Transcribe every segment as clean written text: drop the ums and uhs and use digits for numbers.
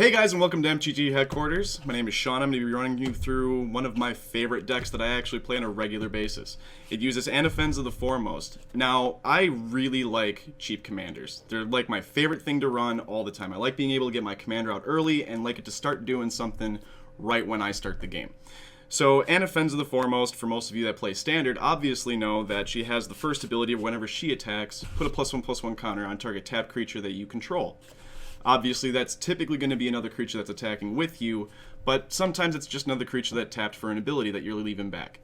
Hey guys, and welcome to MTG Headquarters. My name is Sean. I'm going to be running you through one of my favorite decks that I actually play on a regular basis. It uses Anafenza the Foremost. Now, I really like cheap commanders. They're like my favorite thing to run all the time. I like being able to get my commander out early and like it to start doing something right when I start the game. So Anafenza the Foremost, for most of you that play Standard, obviously know that she has the first ability of whenever she attacks, put a +1/+1 counter on target tapped creature that you control. Obviously, that's typically going to be another creature that's attacking with you, but sometimes it's just another creature that tapped for an ability that you're leaving back.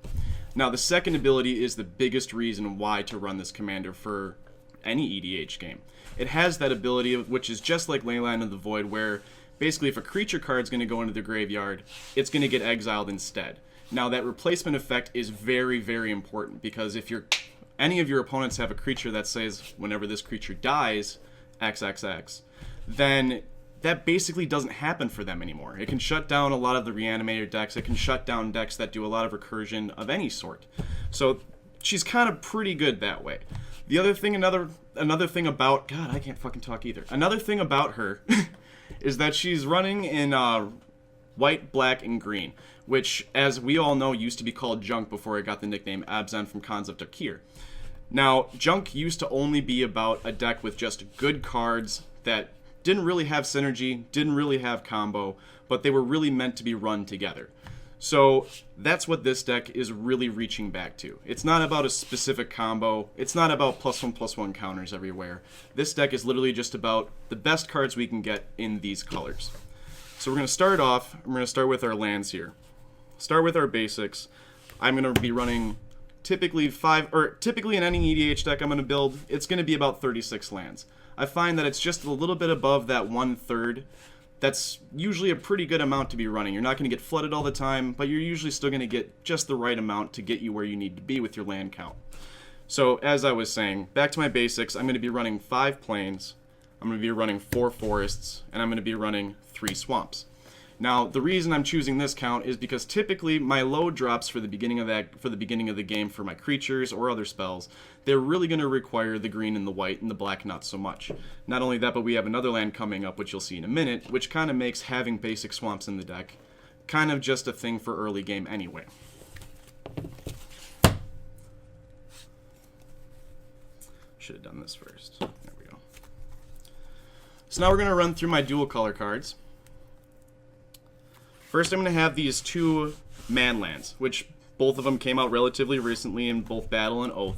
Now, the second ability is the biggest reason why to run this commander for any EDH game. It has that ability, which is just like Leyline of the Void, where basically if a creature card's going to go into the graveyard, it's going to get exiled instead. Now, that replacement effect is very, very important, because if any of your opponents have a creature that says, whenever this creature dies, XXX, then that basically doesn't happen for them anymore. It can shut down a lot of the reanimator decks. It can shut down decks that do a lot of recursion of any sort. So she's kind of pretty good that way. The other thing, another thing about, God, I can't fucking talk either. Another thing about her is that she's running in white, black, and green, which, as we all know, used to be called Junk before it got the nickname Abzan from Khans of Tarkir. Now, Junk used to only be about a deck with just good cards that didn't really have synergy, didn't really have combo, but they were really meant to be run together. So that's what this deck is really reaching back to. It's not about a specific combo. It's not about +1/+1 counters everywhere. This deck is literally just about the best cards we can get in these colors. So we're going to start off, we're going to start with our lands here. Start with our basics. I'm going to be running typically in any EDH deck I'm going to build, it's going to be about 36 lands. I find that it's just a little bit above that 1/3. That's usually a pretty good amount to be running. You're not going to get flooded all the time, but you're usually still going to get just the right amount to get you where you need to be with your land count. So, as I was saying, back to my basics, I'm going to be running 5 plains, I'm going to be running 4 forests, and I'm going to be running 3 swamps. Now, the reason I'm choosing this count is because typically my load drops for the beginning of the game for my creatures or other spells, they're really going to require the green and the white and the black not so much. Not only that, but we have another land coming up, which you'll see in a minute, which kind of makes having basic swamps in the deck kind of just a thing for early game anyway. Should have done this first. There we go. So now we're going to run through my dual color cards. First, I'm going to have these 2 man lands, which both of them came out relatively recently in both Battle and Oath.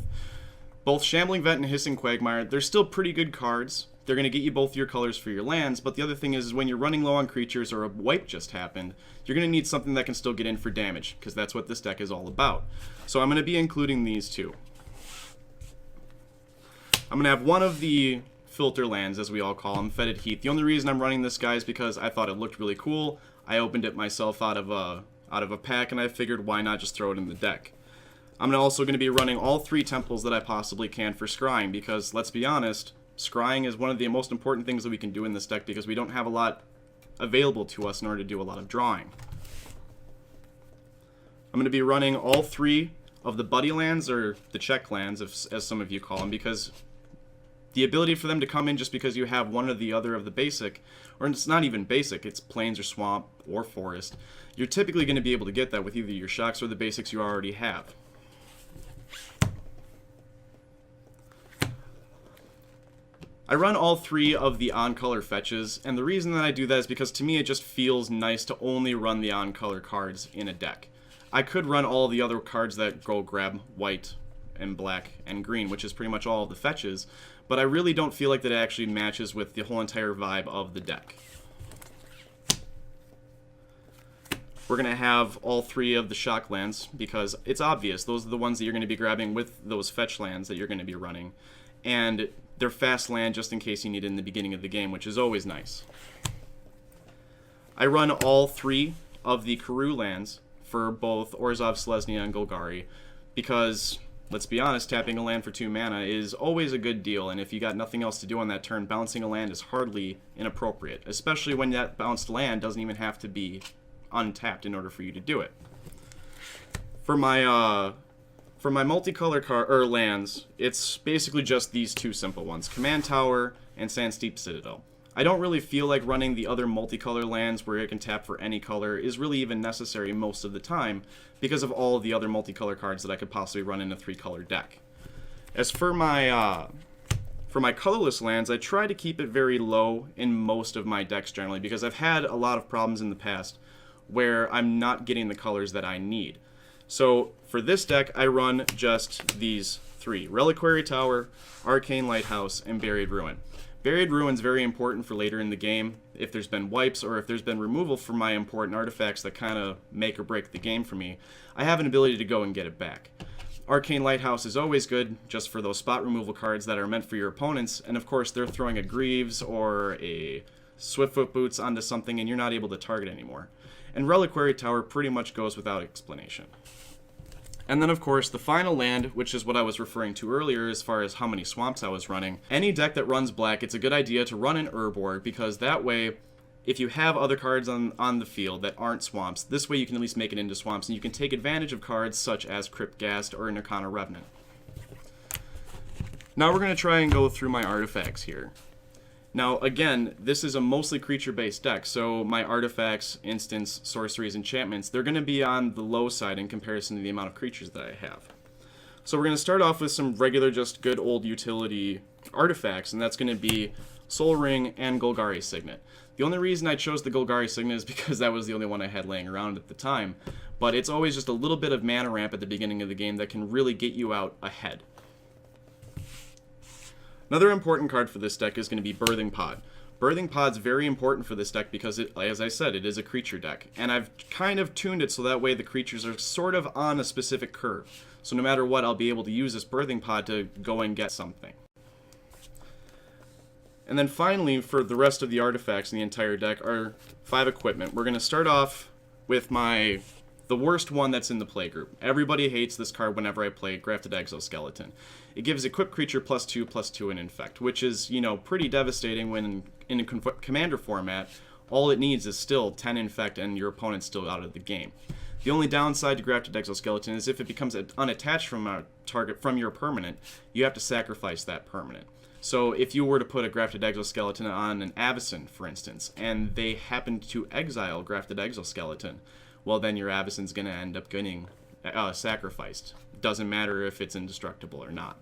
Both Shambling Vet and Hissing Quagmire, they're still pretty good cards. They're going to get you both your colors for your lands, but the other thing is when you're running low on creatures or a wipe just happened, you're going to need something that can still get in for damage, because that's what this deck is all about. So I'm going to be including these 2. I'm going to have one of the filter lands, as we all call them, Fetid Heath. The only reason I'm running this guy is because I thought it looked really cool. I opened it myself out of a pack, and I figured why not just throw it in the deck. I'm also going to be running all 3 temples that I possibly can for scrying, because let's be honest, scrying is one of the most important things that we can do in this deck because we don't have a lot available to us in order to do a lot of drawing. I'm going to be running all 3 of the buddy lands, or the check lands, as some of you call them, because the ability for them to come in just because you have one or the other of the basic, or it's not even basic, it's plains or swamp or forest, you're typically going to be able to get that with either your shocks or the basics you already have. I run all 3 of the on-color fetches, and the reason that I do that is because to me it just feels nice to only run the on-color cards in a deck. I could run all the other cards that go grab white and black and green, which is pretty much all of the fetches, but I really don't feel like that actually matches with the whole entire vibe of the deck. We're going to have all 3 of the shock lands, because it's obvious, those are the ones that you're going to be grabbing with those fetch lands that you're going to be running, and they're fast land just in case you need it in the beginning of the game, which is always nice. I run all 3 of the Karoo lands for both Orzhov, Selesnya, and Golgari, because let's be honest, tapping a land for 2 mana is always a good deal, and if you got nothing else to do on that turn, bouncing a land is hardly inappropriate, especially when that bounced land doesn't even have to be untapped in order for you to do it. For my multicolor lands, it's basically just these 2 simple ones, Command Tower and Sandsteep Citadel. I don't really feel like running the other multicolor lands where it can tap for any color is really even necessary most of the time because of all of the other multicolor cards that I could possibly run in a 3-color deck. As for my colorless lands, I try to keep it very low in most of my decks generally because I've had a lot of problems in the past where I'm not getting the colors that I need. So for this deck, I run just these 3: Reliquary Tower, Arcane Lighthouse, and Buried Ruin. Buried Ruin's very important for later in the game if there's been wipes or if there's been removal from my important artifacts that kind of make or break the game for me. I have an ability to go and get it back. Arcane Lighthouse is always good just for those spot removal cards that are meant for your opponents, and of course they're throwing a Greaves or a Swiftfoot Boots onto something and you're not able to target anymore. And Reliquary Tower pretty much goes without explanation. And then, of course, the final land, which is what I was referring to earlier as far as how many swamps I was running. Any deck that runs black, it's a good idea to run an Urborg, because that way, if you have other cards on the field that aren't swamps, this way you can at least make it into swamps, and you can take advantage of cards such as Cryptghast or Nirkana Revenant. Now we're going to try and go through my artifacts here. Now, again, this is a mostly creature-based deck, so my artifacts, instants, sorceries, enchantments, they're going to be on the low side in comparison to the amount of creatures that I have. So we're going to start off with some regular, just good old utility artifacts, and that's going to be Sol Ring and Golgari Signet. The only reason I chose the Golgari Signet is because that was the only one I had laying around at the time, but it's always just a little bit of mana ramp at the beginning of the game that can really get you out ahead. Another important card for this deck is going to be Birthing Pod. Birthing Pod's very important for this deck because, as I said, it is a creature deck. And I've kind of tuned it so that way the creatures are sort of on a specific curve. So no matter what, I'll be able to use this Birthing Pod to go and get something. And then finally, for the rest of the artifacts in the entire deck are 5 equipment. We're going to start off with the worst one that's in the play group. Everybody hates this card whenever I play Grafted Exoskeleton. It gives equipped creature +2/+2 and infect, which is, pretty devastating when in a commander format, all it needs is still 10 infect and your opponent's still out of the game. The only downside to Grafted Exoskeleton is if it becomes unattached from a target from your permanent, you have to sacrifice that permanent. So if you were to put a Grafted Exoskeleton on an Avacyn, for instance, and they happened to exile Grafted Exoskeleton, well then your Avacyn's going to end up getting sacrificed. Doesn't matter if it's indestructible or not.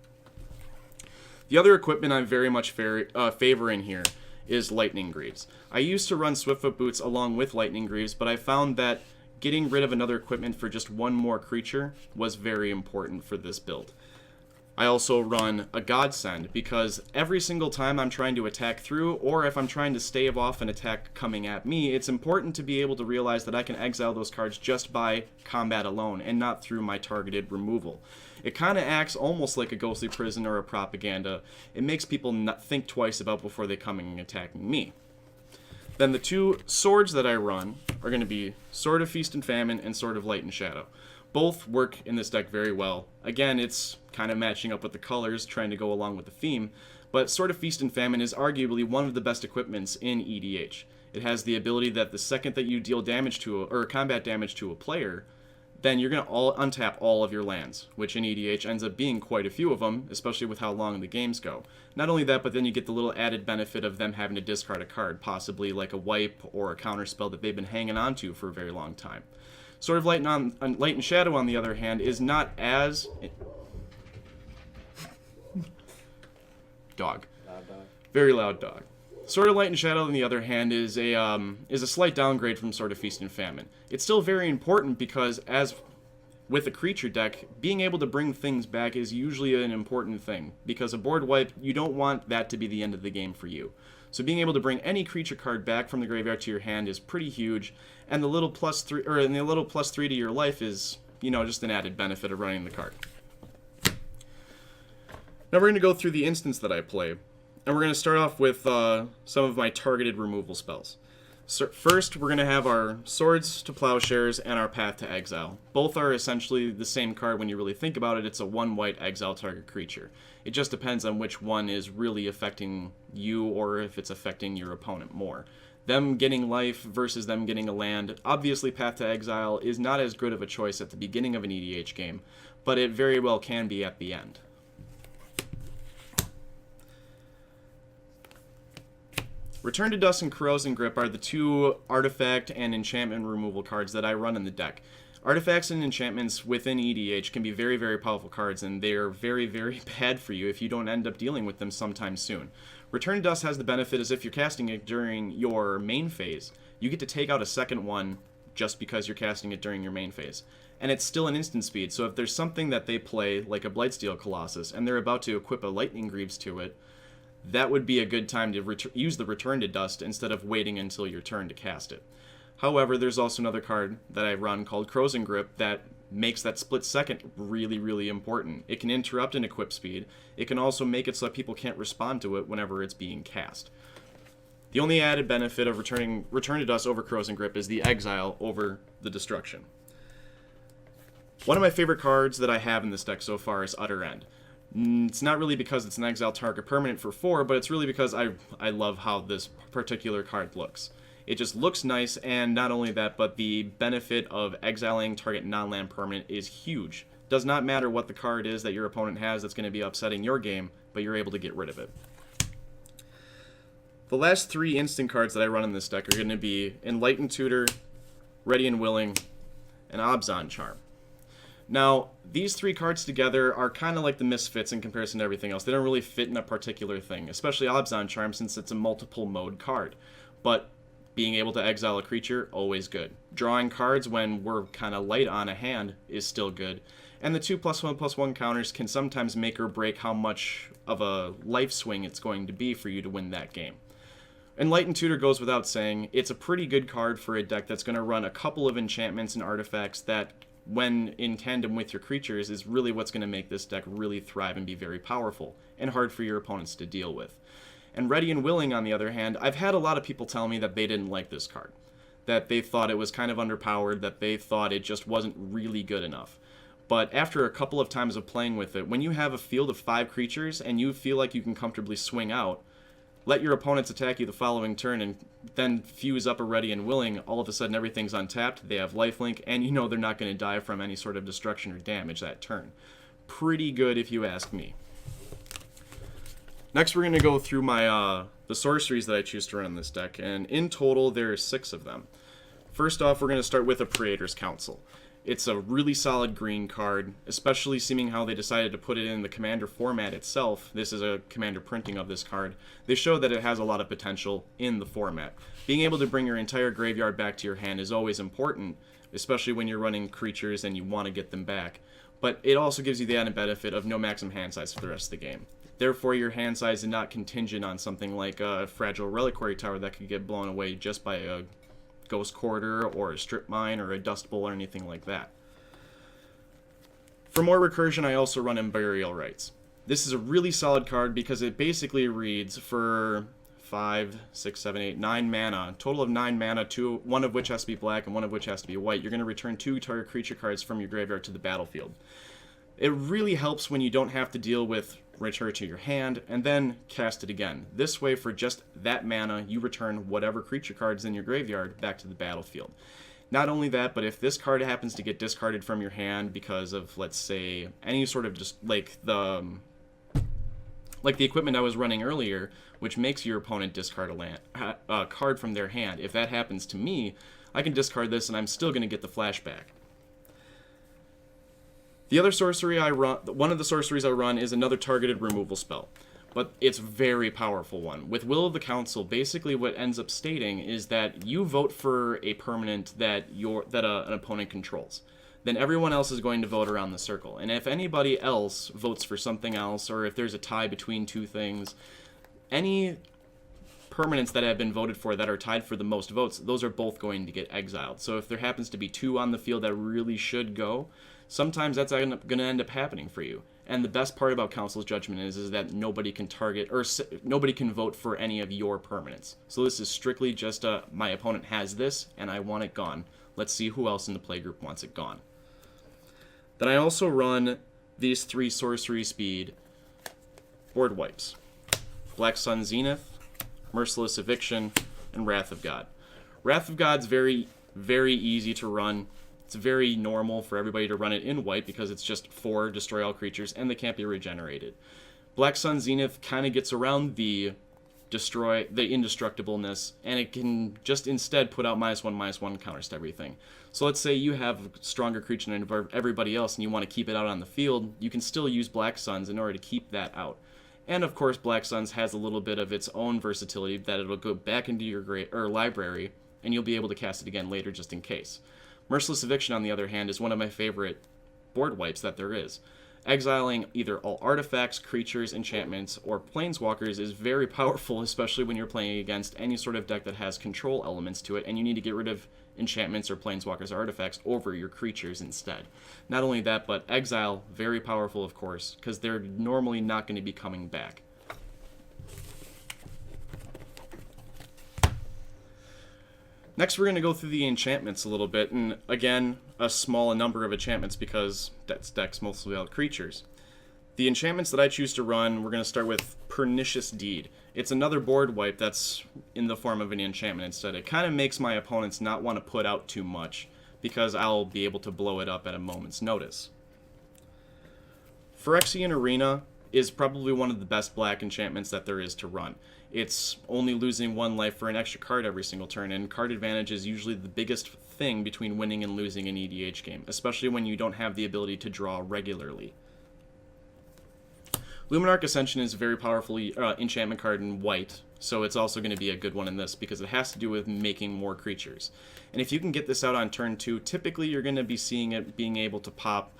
The other equipment I'm very much favoring here is Lightning Greaves. I used to run Swiftfoot Boots along with Lightning Greaves, but I found that getting rid of another equipment for just one more creature was very important for this build. I also run a Godsend because every single time I'm trying to attack through, or if I'm trying to stave off an attack coming at me, it's important to be able to realize that I can exile those cards just by combat alone and not through my targeted removal. It kind of acts almost like a Ghostly Prison or a Propaganda. It makes people not think twice about before they come and attacking me. Then the 2 swords that I run are going to be Sword of Feast and Famine and Sword of Light and Shadow. Both work in this deck very well. Again, it's kind of matching up with the colors, trying to go along with the theme, but Sword of Feast and Famine is arguably one of the best equipments in EDH. It has the ability that the second that you deal damage to or combat damage to a player, then you're going to untap all of your lands, which in EDH ends up being quite a few of them, especially with how long the games go. Not only that, but then you get the little added benefit of them having to discard a card, possibly like a wipe or a counterspell that they've been hanging on to for a very long time. Sword of Light and Shadow, on the other hand, is not as... Dog. Loud dog. Very loud dog. Sword of Light and Shadow, on the other hand, is a slight downgrade from Sword of Feast and Famine. It's still very important because, as with a creature deck, being able to bring things back is usually an important thing. Because a board wipe, you don't want that to be the end of the game for you. So being able to bring any creature card back from the graveyard to your hand is pretty huge, and the little +3 to your life is, just an added benefit of running the card. Now we're going to go through the instants that I play, and we're going to start off with some of my targeted removal spells. So first, we're going to have our Swords to Plowshares and our Path to Exile. Both are essentially the same card when you really think about it. It's a 1-white exile target creature. It just depends on which one is really affecting you or if it's affecting your opponent more. Them getting life versus them getting a land. Obviously, Path to Exile is not as good of a choice at the beginning of an EDH game, but it very well can be at the end. Return to Dust and Corrosion Grip are the two artifact and enchantment removal cards that I run in the deck. Artifacts and enchantments within EDH can be very, very powerful cards, and they're very, very bad for you if you don't end up dealing with them sometime soon. Return to Dust has the benefit as if you're casting it during your main phase, you get to take out a second one just because you're casting it during your main phase. And it's still an instant speed, so if there's something that they play, like a Blightsteel Colossus, and they're about to equip a Lightning Greaves to it, that would be a good time to use the Return to Dust instead of waiting until your turn to cast it. However, there's also another card that I run called Corrosion Grip that makes that split second really, really important. It can interrupt an equip speed. It can also make it so that people can't respond to it whenever it's being cast. The only added benefit of Return to Dust over Corrosion Grip is the exile over the destruction. One of my favorite cards that I have in this deck so far is Utter End. It's not really because it's an exile target permanent for 4, but it's really because I love how this particular card looks. It just looks nice, and not only that, but the benefit of exiling target non-land permanent is huge. Does not matter what the card is that your opponent has that's going to be upsetting your game, but you're able to get rid of it. The last 3 instant cards that I run in this deck are going to be Enlightened Tutor, Ready and Willing, and Abzan Charm. Now, these 3 cards together are kind of like the misfits in comparison to everything else. They don't really fit in a particular thing, especially Abzan Charm since it's a multiple mode card. But being able to exile a creature, always good. Drawing cards when we're kind of light on a hand is still good. And the 2+1/+1 counters can sometimes make or break how much of a life swing it's going to be for you to win that game. Enlightened Tutor goes without saying. It's a pretty good card for a deck that's going to run a couple of enchantments and artifacts that, when in tandem with your creatures, is really what's going to make this deck really thrive and be very powerful, and hard for your opponents to deal with. And Ready and Willing, on the other hand, I've had a lot of people tell me that they didn't like this card. That they thought it was kind of underpowered, that they thought it just wasn't really good enough. But after a couple of times of playing with it, when you have a field of 5 creatures and you feel like you can comfortably swing out, let your opponents attack you the following turn and then fuse up a Ready and Willing, all of a sudden everything's untapped, they have lifelink, and you know they're not going to die from any sort of destruction or damage that turn. Pretty good if you ask me. Next, we're going to go through my the sorceries that I choose to run in this deck, and in total, there are 6 of them. First off, we're going to start with a Praetor's Council. It's a really solid green card, especially seeming how they decided to put it in the Commander format itself. This is a Commander printing of this card. They show that it has a lot of potential in the format. Being able to bring your entire graveyard back to your hand is always important, especially when you're running creatures and you want to get them back. But it also gives you the added benefit of no maximum hand size for the rest of the game. Therefore, your hand size is not contingent on something like a Fragile Reliquary Tower that could get blown away just by a Ghost Quarter or a Strip Mine or a Dust Bowl or anything like that. For more recursion, I also run in Burial Rites. This is a really solid card because it basically reads for 5, 6, 7, 8, 9 mana, total of 9 mana, 1 of which has to be black and 1 of which has to be white. You're going to return 2 target creature cards from your graveyard to the battlefield. It really helps when you don't have to deal with return to your hand and then cast it again. This way, for just that mana, you return whatever creature cards in your graveyard back to the battlefield. Not only that, but if this card happens to get discarded from your hand because of, let's say, any sort of just like the equipment I was running earlier, which makes your opponent discard a card from their hand. If that happens to me, I can discard this and I'm still going to get the flashback. The other sorcery I run, one of the sorceries I run is another targeted removal spell, but it's a very powerful one. With Will of the Council, basically what ends up stating is that you vote for a permanent that an opponent controls. Then everyone else is going to vote around the circle. And if anybody else votes for something else, or if there's a tie between 2 things, any permanents that have been voted for that are tied for the most votes, those are both going to get exiled. So if there happens to be 2 on the field that really should go, sometimes that's going to end up happening for you. And the best part about Council's Judgment is that nobody can target or nobody can vote for any of your permanents. So this is strictly just my opponent has this and I want it gone. Let's see who else in the playgroup wants it gone. Then I also run these 3 sorcery speed board wipes: Black Sun Zenith, Merciless Eviction, and Wrath of God. Wrath of God's very, very easy to run. It's very normal for everybody to run it in white because it's just 4 destroy all creatures and they can't be regenerated. Black Sun Zenith kind of gets around the destroy the indestructibleness, and it can just instead put out -1/-1 counters to everything. So let's say you have stronger creature than everybody else and you want to keep it out on the field, you can still use Black Suns in order to keep that out. And of course, Black Suns has a little bit of its own versatility that it'll go back into your library, and you'll be able to cast it again later just in case. Merciless Eviction, on the other hand, is one of my favorite board wipes that there is. Exiling either all artifacts, creatures, enchantments, or planeswalkers is very powerful, especially when you're playing against any sort of deck that has control elements to it, and you need to get rid of enchantments or planeswalkers or artifacts over your creatures instead. Not only that, but exile, very powerful, of course, because they're normally not going to be coming back. Next, we're going to go through the enchantments a little bit, and again, a small number of enchantments because that's decks mostly about creatures. The enchantments that I choose to run, we're going to start with Pernicious Deed. It's another board wipe that's in the form of an enchantment instead. It kind of makes my opponents not want to put out too much because I'll be able to blow it up at a moment's notice. Phyrexian Arena is probably one of the best black enchantments that there is to run. It's only losing 1 life for an extra card every single turn, and card advantage is usually the biggest thing between winning and losing an EDH game, especially when you don't have the ability to draw regularly. Luminarch Ascension is a very powerful enchantment card in white, so it's also going to be a good one in this because it has to do with making more creatures. And if you can get this out on turn 2, typically you're going to be seeing it being able to pop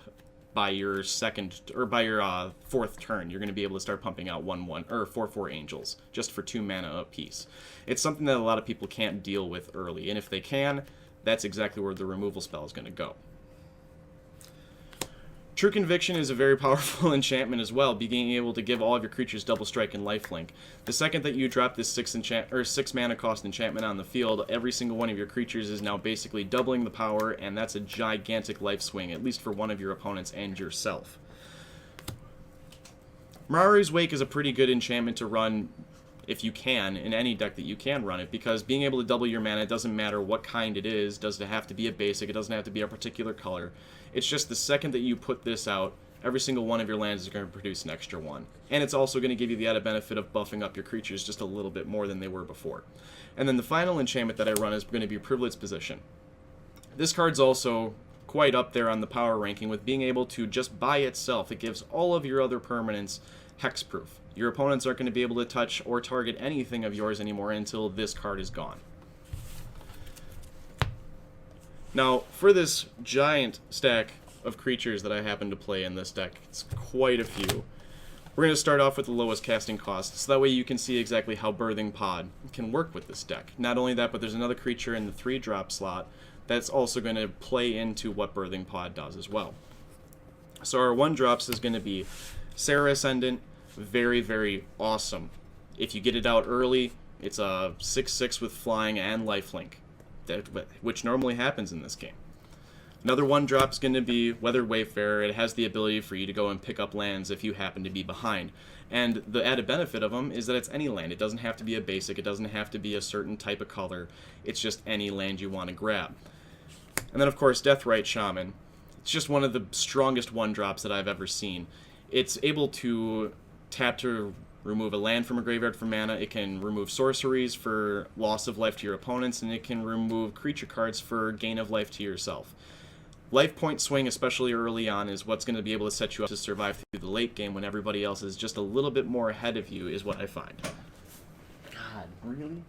by your second or by your 4th turn. You're going to be able to start pumping out 1/1 or 4/4 angels just for 2 mana apiece. It's something that a lot of people can't deal with early, and if they can, that's exactly where the removal spell is going to go. True Conviction is a very powerful enchantment as well, being able to give all of your creatures double strike and lifelink. The second that you drop this 6 mana cost enchantment on the field, every single one of your creatures is now basically doubling the power, and that's a gigantic life swing, at least for one of your opponents and yourself. Mirari's Wake is a pretty good enchantment to run if you can, in any deck that you can run it, because being able to double your mana, it doesn't matter what kind it is, doesn't have to be a basic, it doesn't have to be a particular color. It's just the second that you put this out, every single one of your lands is going to produce an extra 1. And it's also going to give you the added benefit of buffing up your creatures just a little bit more than they were before. And then the final enchantment that I run is going to be Privileged Position. This card's also quite up there on the power ranking with being able to, just by itself, it gives all of your other permanents hexproof. Your opponents aren't going to be able to touch or target anything of yours anymore until this card is gone. Now, for this giant stack of creatures that I happen to play in this deck, it's quite a few. We're going to start off with the lowest casting cost, so that way you can see exactly how Birthing Pod can work with this deck. Not only that, but there's another creature in the 3-drop slot that's also going to play into what Birthing Pod does as well. So our 1-drops is going to be Serra Ascendant, very, very awesome. If you get it out early, it's a 6/6 with flying and lifelink, which normally happens in this game. Another 1-drop is going to be Weathered Wayfarer. It has the ability for you to go and pick up lands if you happen to be behind. And the added benefit of them is that it's any land. It doesn't have to be a basic. It doesn't have to be a certain type of color. It's just any land you want to grab. And then, of course, Deathrite Shaman. It's just one of the strongest 1-drops that I've ever seen. It's able to tap to remove a land from a graveyard for mana. It can remove sorceries for loss of life to your opponents, and it can remove creature cards for gain of life to yourself. Life point swing, especially early on, is what's going to be able to set you up to survive through the late game when everybody else is just a little bit more ahead of you, is what I find. God, really?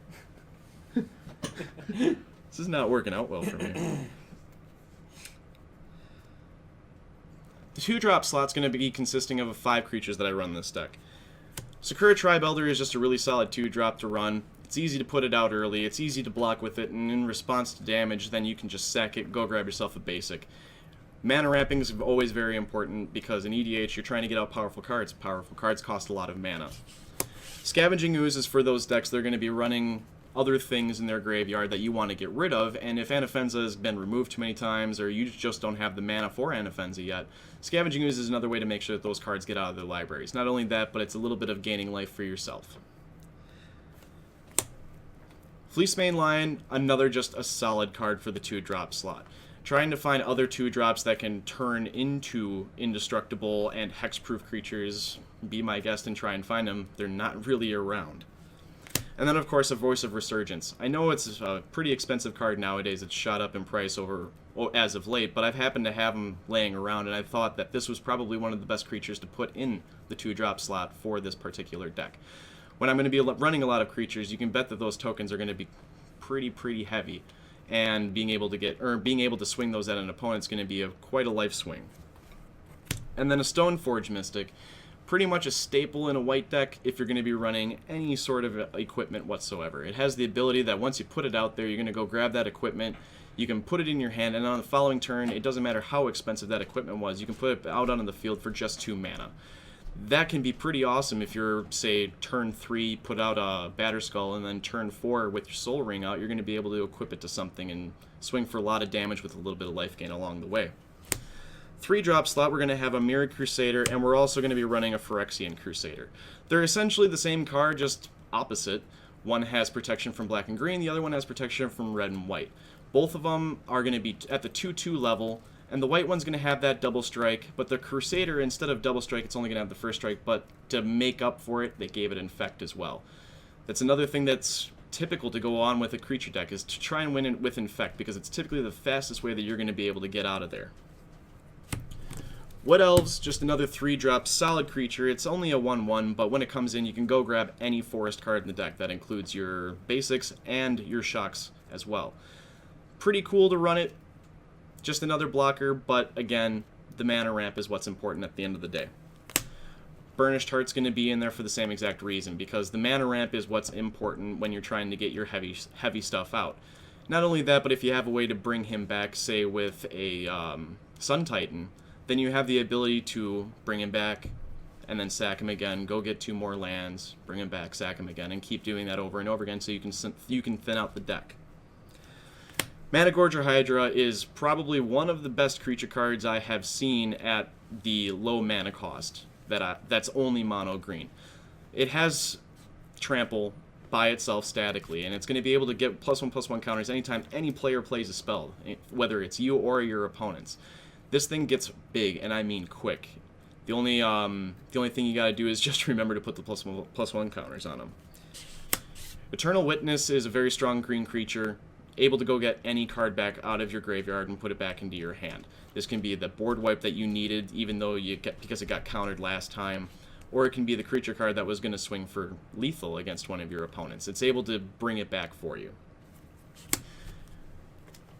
This is not working out well for me. The 2-drop slot's going to be consisting of 5 creatures that I run this deck. Sakura Tribe Elder is just a really solid 2-drop to run. It's easy to put it out early, it's easy to block with it, and in response to damage, then you can just sack it, go grab yourself a basic. Mana ramping is always very important because in EDH you're trying to get out powerful cards. Powerful cards cost a lot of mana. Scavenging Ooze is for those decks that are going to be running other things in their graveyard that you want to get rid of, and if Anafenza has been removed too many times, or you just don't have the mana for Anafenza yet, Scavenging Ooze is another way to make sure that those cards get out of their libraries. Not only that, but it's a little bit of gaining life for yourself. Fleece Mainline, another just a solid card for the 2-drop slot. Trying to find other 2-drops that can turn into indestructible and hexproof creatures, be my guest and try and find them. They're not really around. And then, of course, a Voice of Resurgence. I know it's a pretty expensive card nowadays. It's shot up in price as of late, but I've happened to have them laying around, and I thought that this was probably one of the best creatures to put in the 2-drop slot for this particular deck. When I'm going to be running a lot of creatures, you can bet that those tokens are going to be pretty heavy, and being able to swing those at an opponent is going to be quite a life swing. And then a Stoneforge Mystic, pretty much a staple in a white deck if you're going to be running any sort of equipment whatsoever. It has the ability that once you put it out there, you're going to go grab that equipment, you can put it in your hand, and on the following turn, it doesn't matter how expensive that equipment was, you can put it out onto the field for just 2 mana. That can be pretty awesome if you're, say, turn 3, put out a Batterskull, and then turn 4 with your Soul Ring out, you're going to be able to equip it to something and swing for a lot of damage with a little bit of life gain along the way. 3-drop slot, we're going to have a Mirror Crusader, and we're also going to be running a Phyrexian Crusader. They're essentially the same card, just opposite. One has protection from black and green, the other one has protection from red and white. Both of them are going to be at the 2/2 level, and the white one's going to have that double strike, but the Crusader, instead of double strike, it's only going to have the first strike, but to make up for it, they gave it Infect as well. That's another thing that's typical to go on with a creature deck, is to try and win it with Infect, because it's typically the fastest way that you're going to be able to get out of there. Wood Elves, just another 3-drop solid creature. It's only a 1/1, but when it comes in, you can go grab any forest card in the deck. That includes your basics and your shocks as well. Pretty cool to run it. Just another blocker, but again, the mana ramp is what's important at the end of the day. Burnished Heart's going to be in there for the same exact reason, because the mana ramp is what's important when you're trying to get your heavy stuff out. Not only that, but if you have a way to bring him back, say with a Sun Titan, then you have the ability to bring him back and then sack him again, go get 2 more lands, bring him back, sack him again, and keep doing that over and over again so you can thin out the deck. Mana Gorger Hydra is probably one of the best creature cards I have seen at the low mana cost that's only mono green. It has trample by itself statically, and it's going to be able to get +1/+1 counters anytime any player plays a spell, whether it's you or your opponents. This thing gets big, and I mean quick. The only thing you gotta do is just remember to put the +1/+1 counters on them. Eternal Witness is a very strong green creature, able to go get any card back out of your graveyard and put it back into your hand. This can be the board wipe that you needed, even though because it got countered last time, or it can be the creature card that was going to swing for lethal against one of your opponents. It's able to bring it back for you.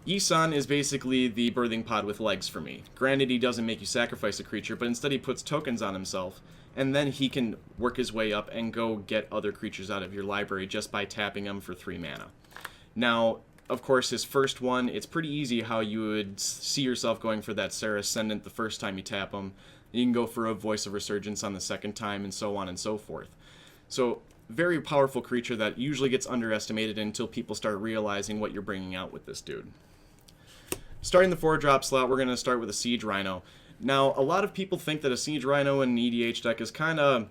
Yisan is basically the birthing pod with legs for me. Granted, he doesn't make you sacrifice a creature, but instead he puts tokens on himself, and then he can work his way up and go get other creatures out of your library just by tapping them for 3 mana. Now, of course, his first one, it's pretty easy how you would see yourself going for that Serra Ascendant the first time you tap him. You can go for a Voice of Resurgence on the second time, and so on and so forth. So, very powerful creature that usually gets underestimated until people start realizing what you're bringing out with this dude. Starting the 4-drop slot, we're going to start with a Siege Rhino. Now, a lot of people think that a Siege Rhino in an EDH deck is kind of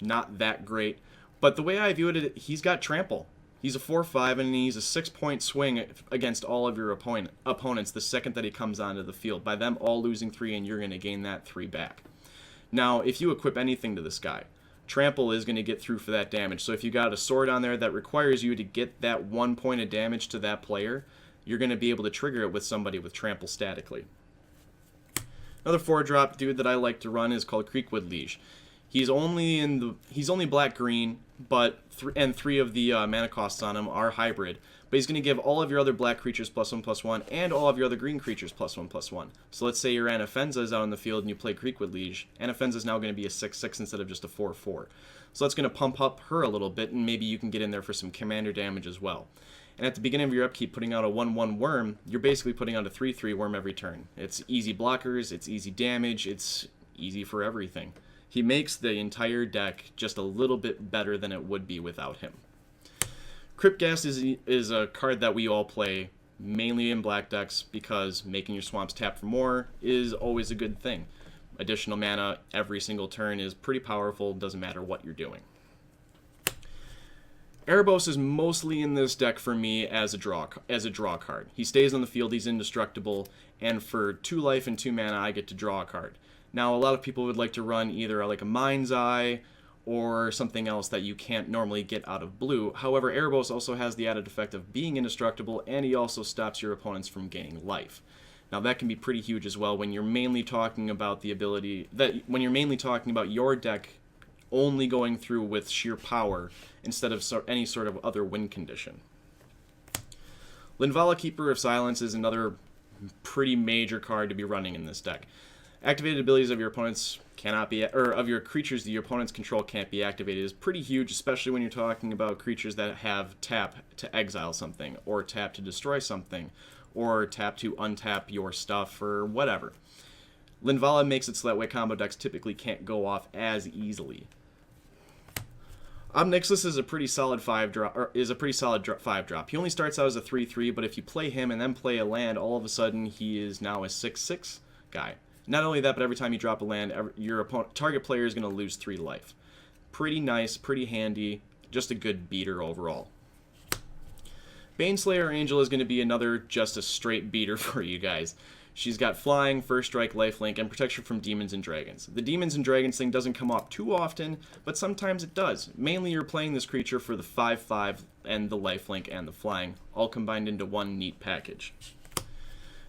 not that great, but the way I view it, he's got Trample. He's a 4/5, and he's a 6-point swing against all of your opponents the second that he comes onto the field. By them all losing 3, and you're going to gain that 3 back. Now, if you equip anything to this guy, Trample is going to get through for that damage. So if you got a sword on there that requires you to get that 1 point of damage to that player, you're going to be able to trigger it with somebody with Trample statically. Another 4-drop dude that I like to run is called Creekwood Liege. He's only black-green, but 3 of the mana costs on him are hybrid. But he's going to give all of your other black creatures +1/+1, and all of your other green creatures +1/+1. So let's say your Anafenza is out on the field and you play Creekwood Liege. Anafenza is now going to be a 6/6 instead of just a 4/4. So that's going to pump up her a little bit, and maybe you can get in there for some commander damage as well. And at the beginning of your upkeep, putting out a 1/1 worm, you're basically putting out a 3/3 worm every turn. It's easy blockers, it's easy damage, it's easy for everything. He makes the entire deck just a little bit better than it would be without him. Cryptghast is a card that we all play, mainly in black decks, because making your swamps tap for more is always a good thing. Additional mana every single turn is pretty powerful, doesn't matter what you're doing. Erebos is mostly in this deck for me as a draw card. He stays on the field, he's indestructible, and for 2 life and 2 mana, I get to draw a card. Now, a lot of people would like to run either like a Mind's Eye or something else that you can't normally get out of blue. However, Erebos also has the added effect of being indestructible, and he also stops your opponents from gaining life. Now that can be pretty huge as well when you're mainly talking about when you're mainly talking about your deck only going through with sheer power instead of any sort of other win condition. Linvala, Keeper of Silence, is another pretty major card to be running in this deck. Activated abilities of your opponents cannot be, or of your creatures that your opponents control can't be activated is pretty huge, especially when you're talking about creatures that have tap to exile something, or tap to destroy something, or tap to untap your stuff, or whatever. Linvala makes it so that way combo decks typically can't go off as easily. Obnixilus is a pretty solid 5-drop. He only starts out as a 3/3, but if you play him and then play a land, all of a sudden he is now a 6/6 guy. Not only that, but every time you drop a land, your target player is going to lose 3 life. Pretty nice, pretty handy, just a good beater overall. Baneslayer Angel is going to be another just a straight beater for you guys. She's got flying, first strike, lifelink, and protection from demons and dragons. The demons and dragons thing doesn't come up too often, but sometimes it does. Mainly you're playing this creature for the 5/5 and the lifelink and the flying, all combined into one neat package.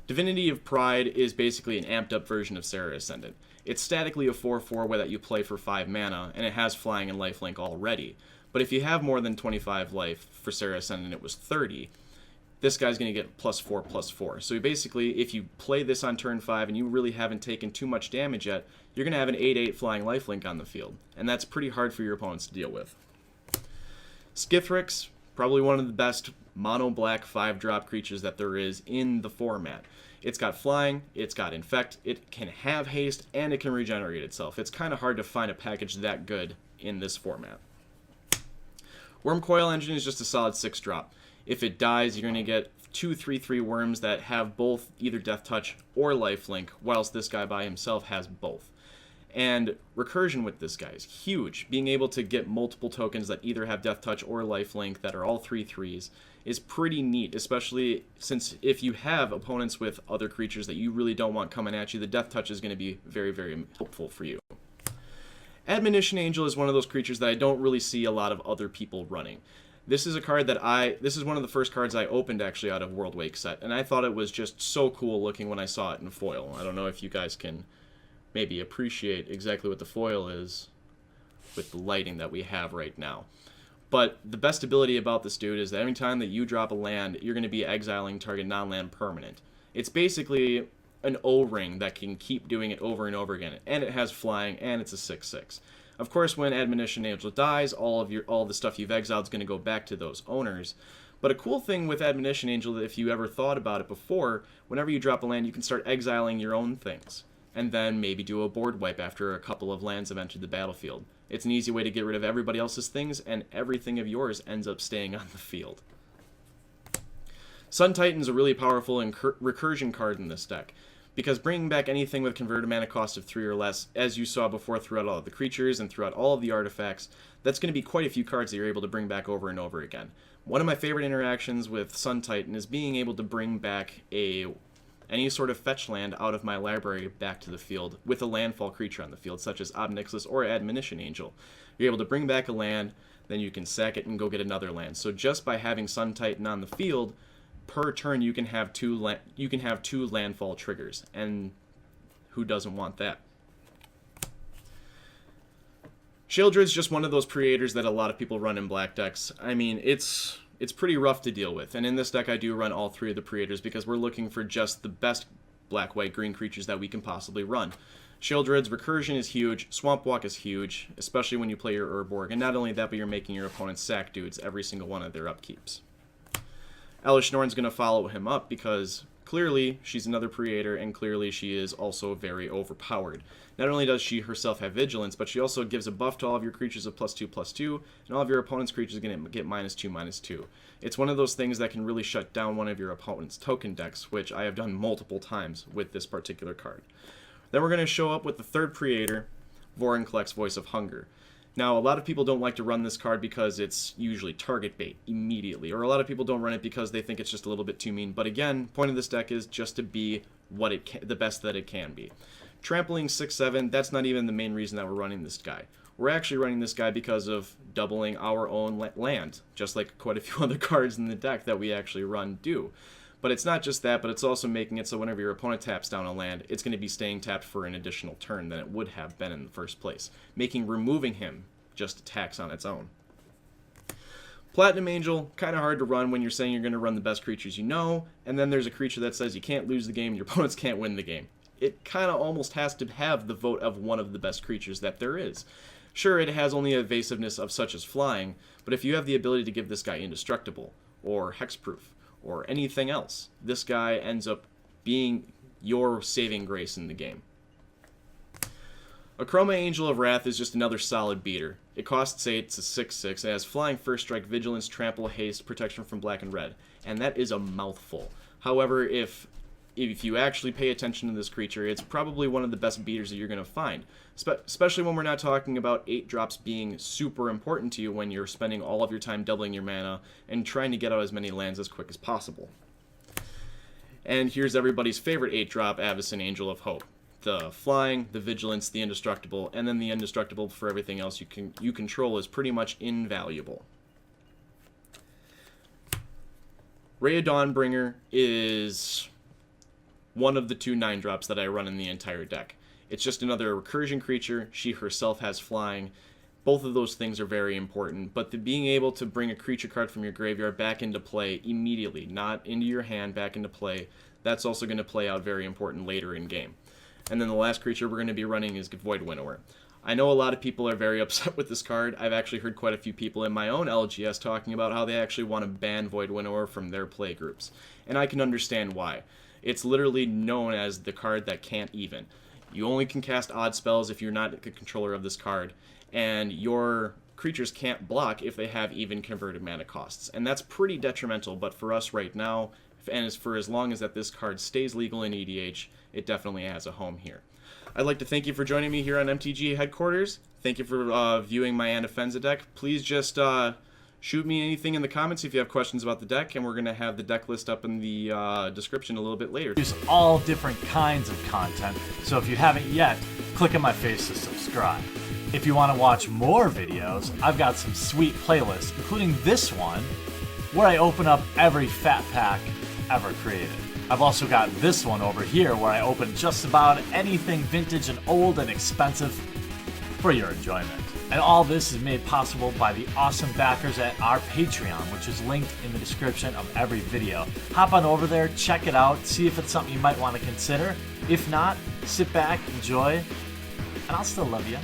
Divinity of Pride is basically an amped up version of Serra Ascendant. It's statically a 4/4 that you play for 5 mana, and it has flying and lifelink already. But if you have more than 25 life, for Serra Ascendant it was 30, this guy's going to get +4/+4. So basically, if you play this on turn 5 and you really haven't taken too much damage yet, you're going to have an 8/8 flying lifelink on the field. And that's pretty hard for your opponents to deal with. Skithrix, probably one of the best mono-black 5-drop creatures that there is in the format. It's got flying, it's got infect, it can have haste, and it can regenerate itself. It's kind of hard to find a package that good in this format. Wormcoil Engine is just a solid 6-drop. If it dies, you're going to get 2 3/3 worms that have both either Death Touch or Lifelink, whilst this guy by himself has both. And recursion with this guy is huge. Being able to get multiple tokens that either have Death Touch or Lifelink that are all 3/3s is pretty neat, especially since if you have opponents with other creatures that you really don't want coming at you, the Death Touch is going to be very, very helpful for you. Admonition Angel is one of those creatures that I don't really see a lot of other people running. This is a card that this is one of the first cards I opened actually out of World Wake set, and I thought it was just so cool looking when I saw it in foil. I don't know if you guys can maybe appreciate exactly what the foil is with the lighting that we have right now. But the best ability about this dude is that every time that you drop a land, you're going to be exiling target non-land permanent. It's basically an O-ring that can keep doing it over and over again, and it has flying, and it's a 6/6. Of course, when Admonition Angel dies, all the stuff you've exiled is going to go back to those owners. But a cool thing with Admonition Angel, if you ever thought about it before, whenever you drop a land, you can start exiling your own things, and then maybe do a board wipe after a couple of lands have entered the battlefield. It's an easy way to get rid of everybody else's things, and everything of yours ends up staying on the field. Sun Titan's a really powerful recursion card in this deck, because bringing back anything with converted mana cost of 3 or less, as you saw before throughout all of the creatures and throughout all of the artifacts, that's going to be quite a few cards that you're able to bring back over and over again. One of my favorite interactions with Sun Titan is being able to bring back any sort of fetch land out of my library back to the field with a landfall creature on the field, such as Obnixilus or Admonition Angel. You're able to bring back a land, then you can sack it and go get another land. So just by having Sun Titan on the field, per turn you can have two landfall triggers, and who doesn't want that? Sheoldred's just one of those creators that a lot of people run in black decks. I mean, it's pretty rough to deal with, and in this deck I do run all 3 of the creators because we're looking for just the best black, white, green creatures that we can possibly run. Sheoldred's recursion is huge, Swamp Walk is huge, especially when you play your Urborg, and not only that, but you're making your opponents sack dudes every single one of their upkeeps. Elish Norn's going to follow him up because clearly she's another creator, and clearly she is also very overpowered. Not only does she herself have vigilance, but she also gives a buff to all of your creatures of +2/+2, and all of your opponent's creatures are going to get -2/-2. It's one of those things that can really shut down one of your opponent's token decks, which I have done multiple times with this particular card. Then we're going to show up with the third creator, Vorinclex, Voice of Hunger. Now, a lot of people don't like to run this card because it's usually target bait immediately, or a lot of people don't run it because they think it's just a little bit too mean. But again, point of this deck is just to be the best that it can be. Trampling 6/7, that's not even the main reason that we're running this guy. We're actually running this guy because of doubling our own land, just like quite a few other cards in the deck that we actually run do. But it's not just that, but it's also making it so whenever your opponent taps down a land, it's going to be staying tapped for an additional turn than it would have been in the first place, making removing him just a tax on its own. Platinum Angel, kind of hard to run when you're saying you're going to run the best creatures you know, and then there's a creature that says you can't lose the game, your opponents can't win the game. It kind of almost has to have the vote of one of the best creatures that there is. Sure, it has only evasiveness of such as flying, but if you have the ability to give this guy indestructible, or hexproof, or anything else, this guy ends up being your saving grace in the game. Akroma Angel of Wrath is just another solid beater. It costs 8, it's a 6/6, it has Flying, First Strike, Vigilance, Trample, Haste, Protection from Black and Red, and that is a mouthful. However, if you actually pay attention to this creature, it's probably one of the best beaters that you're going to find, especially when we're not talking about 8 drops being super important to you when you're spending all of your time doubling your mana and trying to get out as many lands as quick as possible. And here's everybody's favorite 8-drop Avacyn Angel of Hope. The flying, the vigilance, the indestructible, and then the indestructible for everything else you control is pretty much invaluable. Ray of Dawnbringer is one of the 2 9-drops that I run in the entire deck. It's just another recursion creature. She herself has flying. Both of those things are very important, but being able to bring a creature card from your graveyard back into play immediately, not into your hand, back into play, that's also going to play out very important later in game. And then the last creature we're going to be running is Void Winnower. I know a lot of people are very upset with this card. I've actually heard quite a few people in my own LGS talking about how they actually want to ban Void Winnower from their play groups. And I can understand why. It's literally known as the card that can't even. You only can cast odd spells if you're not the controller of this card, and your creatures can't block if they have even converted mana costs. And that's pretty detrimental, but for us right now, and for as long as that this card stays legal in EDH, it definitely has a home here. I'd like to thank you for joining me here on MTG Headquarters. Thank you for viewing my Anafenza deck. Please just shoot me anything in the comments if you have questions about the deck, and we're going to have the deck list up in the description a little bit later. Use all different kinds of content, so if you haven't yet, click on my face to subscribe. If you want to watch more videos, I've got some sweet playlists, including this one, where I open up every fat pack ever created. I've also got this one over here where I open just about anything vintage and old and expensive for your enjoyment. And all this is made possible by the awesome backers at our Patreon, which is linked in the description of every video. Hop on over there, check it out, see if it's something you might want to consider. If not, sit back, enjoy, and I'll still love you.